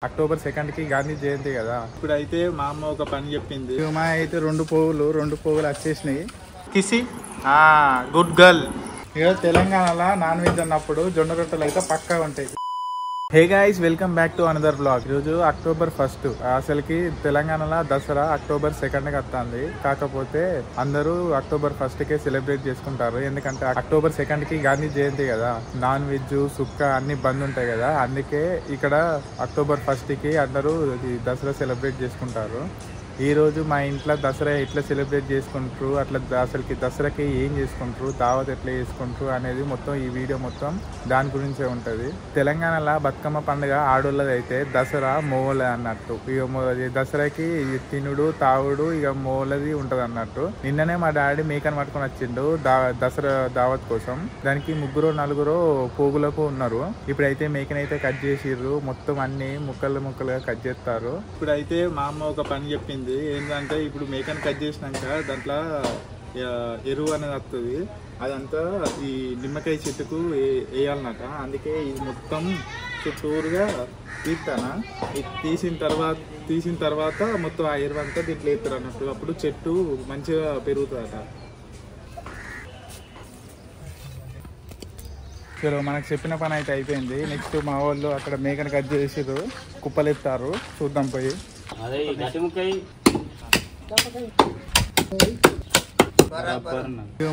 October 2 కి గాంధీ జయంతి కదా. ఇప్పుడైతే మా అమ్మ ఒక పని చెప్పింది. మా అయితే రెండు పువ్వులు వచ్చేసినాయి. కిసి గుడ్ గర్ల్. ఇక తెలంగాణలో నాన్ వెజ్ అన్నప్పుడు జొన్న రొట్టెలు అయితే పక్కా ఉంటాయి. Hey guys, welcome back to another blog. ఈరోజు అక్టోబర్ 1 అసలుకి తెలంగాణలో దసరా అక్టోబర్ 2కి వస్తుంది. కాకపోతే అందరూ అక్టోబర్ 1కే సెలబ్రేట్ చేసుకుంటారు. ఎందుకంటే అక్టోబర్ 2కి గాంధీ జయంతి కదా. నాన్ వెజ్ సుక్క అన్ని బంద్ ఉంటాయి కదా. అందుకే ఇక్కడ అక్టోబర్ 1కి అందరూ దసరా సెలబ్రేట్ చేసుకుంటారు. ఈ రోజు మా ఇంట్లో దసరా ఎట్లా సెలబ్రేట్ చేసుకుంటారు, అట్లా అసలుకి దసరాకి ఏం చేసుకుంటారు, దావత్ ఎట్లా చేసుకుంటారు అనేది మొత్తం ఈ వీడియో మొత్తం దాని గురించే ఉంటుంది. తెలంగాణలో బతుకమ్మ పండుగ ఆడోళ్ళది అయితే దసరా మోవలది అన్నట్టు. ఇక దసరాకి తినుడు తాగుడు ఇక మోవలది ఉంటది అన్నట్టు. నిన్ననే మా డాడీ మేకను పట్టుకొని వచ్చిండు దసరా దావత్ కోసం. దానికి 3-4 పోగులకు ఉన్నారు. ఇప్పుడైతే మేకనైతే కట్ చేసిర్రు. మొత్తం అన్ని ముక్కలుగా కట్ చేస్తారు. ఇప్పుడైతే మా అమ్మ ఒక పని చెప్పింది. ఏంటంటే ఇప్పుడు మేకను కట్ చేసినాక దాంట్లో ఎరువు అనేది వస్తుంది. అదంతా ఈ నిమ్మకాయ చెట్టుకు వేయాలన్నట. అందుకే ఇది మొత్తం చుట్టూరుగా తీస్తానా. తీసిన తర్వాత మొత్తం ఆ ఎరువు అంతా దీంట్లో వేస్తారు అన్నట్టు. అప్పుడు చెట్టు మంచిగా పెరుగుతుందట. సరే, మనకు చెప్పిన పని అయితే అయిపోయింది. నెక్స్ట్ మా వాళ్ళు అక్కడ మేకను కట్ చేసిర్రు, కుప్పలెత్తారు. చూద్దాం పోయి.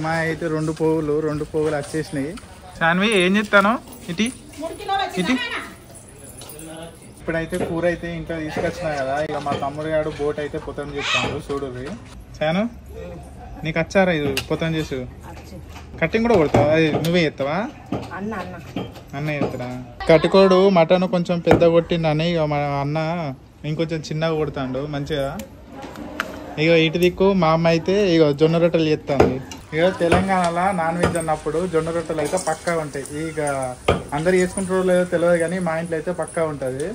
మా అయితే రెండు పువ్వులు వచ్చేసినాయి. సాన్వి ఏం చెప్తాను ఇటీ. ఇప్పుడైతే కూర అయితే ఇంట్లో తీసుకొచ్చినా కదా. ఇక మా తమ్ముడు గారు బోట్ అయితే పొతం చేస్తాడు. చూడుర్రి. సాను, నీకు వచ్చారా ఇది పొతం చేసు? కట్టింగ్ కూడా కొడతావా? అది నువ్వే చేస్తావా? అన్న చేస్తాడా? కట్టుకోడు మటన్ కొంచెం పెద్ద కొట్టిండని ఇక మా అన్న ఇంకొంచెం చిన్నగా కొడతాడు మంచిగా. ఇక ఇటు దిక్కు మా అమ్మ అయితే ఇక జొన్న రొట్టెలు చేస్తాంది. ఇక తెలంగాణలో నాన్ వెజ్ అన్నప్పుడు జొన్న రొట్టెలు అయితే పక్కా ఉంటాయి. ఇక అందరు చేసుకుంటారో లేదో తెలియదు కానీ మా ఇంట్లో అయితే పక్కా ఉంటుంది.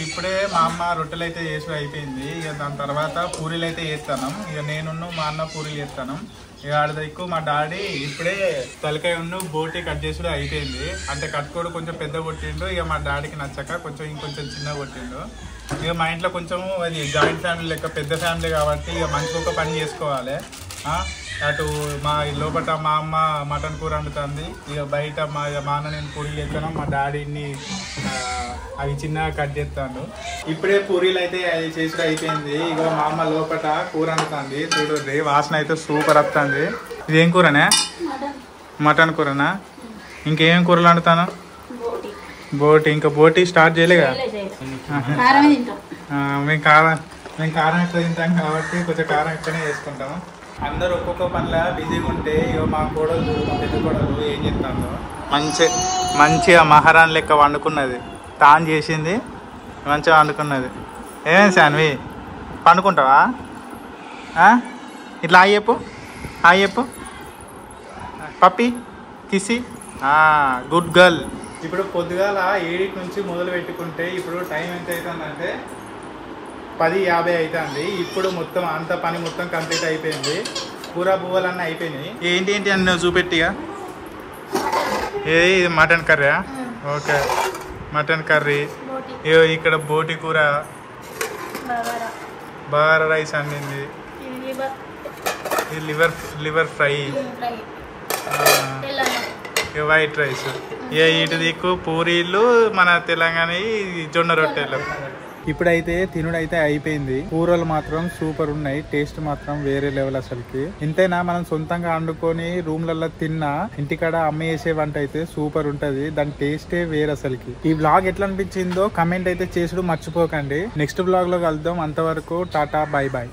ఇప్పుడే మా అమ్మ రొట్టెలు అయితే చేసి అయిపోయింది. ఇక దాని తర్వాత పూరీలు అయితే చేస్తాను. ఇక నేను మా అన్న పూరీలు చేస్తాను. ఇక ఆడదిక్కు మా డాడీ ఇప్పుడే తలకాయ బోటి కట్ చేసుడు అయిపోయింది. అంటే కట్టుకోడు కొంచెం పెద్ద కొట్టిండు. ఇక మా డాడీకి నచ్చక ఇంకొంచెం చిన్నగా కొట్టిండు. ఇక మా ఇంట్లో కొంచెం అది జాయింట్ ఫ్యామిలీ లెక్క పెద్ద ఫ్యామిలీ కాబట్టి ఇక మంచిగా ఒక పని చేసుకోవాలి. అటు మా లోపల మా అమ్మ మటన్ కూర వండుతుంది. ఇక బయట మా అన్న నేను పూరీలు చేస్తాను. మా డాడీని అవి చిన్నగా కట్ చేస్తాను. ఇప్పుడే పూరీలు అయితే చేసుడు అయిపోయింది. ఇక మా అమ్మ లోపల కూర వండుతుంది. చూడండి, వాసన అయితే సూపర్ వస్తుంది. ఇదేం కూరనే? మటన్ కూరనా? ఇంకేం కూరలు వండుతాను? బోటి. ఇంకా బోటి స్టార్ట్ చేయలేగా? మేము కారం ఎక్కువ తింటాం కాబట్టి కొంచెం కారం ఎక్కువనే చేసుకుంటాము. అందరూ ఒక్కొక్క పనిలా బిజీగా ఉంటే ఇక మా కోడలు పెద్ద కోడలు ఏం చెప్తాను మంచిగా మహారాణి లెక్క వండుకున్నది. తాను చేసింది మంచిగా వండుకున్నది. ఏమేమి సాన్వి పండుకుంటావా? ఇట్లా హాయ్ చెప్పు పప్పి కిసి గుడ్ గర్ల్. ఇప్పుడు పొద్దుగాల 7 నుంచి మొదలు పెట్టుకుంటే ఇప్పుడు టైం ఎంత అవుతుందంటే 10:50 అవుతుంది. ఇప్పుడు మొత్తం అంత పని మొత్తం కంప్లీట్ అయిపోయింది. కూర పువ్వులన్నీ అయిపోయినాయి. ఏంటి అని నువ్వు చూపెట్టిగా. ఇది mutton curry. Okay, mutton curry. ఇక్కడ బోటి కూర, బగారా రైస్ అండింది. ఇది లివర్ ఫ్రై, వైట్ రైస్. ఇటు దిక్కు పూరీలు, మన తెలంగాణ జొన్న రొట్టెలు. ఇప్పుడైతే తినుడైతే అయిపోయింది. కూరలు మాత్రం సూపర్ ఉన్నాయి. టేస్ట్ మాత్రం వేరే లెవెల్. అసలుకి ఎంతైనా మనం సొంతంగా వండుకొని రూమ్లలో తిన్నా ఇంటికాడ అమ్మ చేసే వంట అయితే సూపర్ ఉంటది. దాని టేస్టే వేరే అసలుకి. ఈ బ్లాగ్ ఎట్లా అనిపించిందో కమెంట్ అయితే చేసుడు మర్చిపోకండి. నెక్స్ట్ బ్లాగ్ లో కలుద్దాం. అంతవరకు టాటా, బై బాయ్.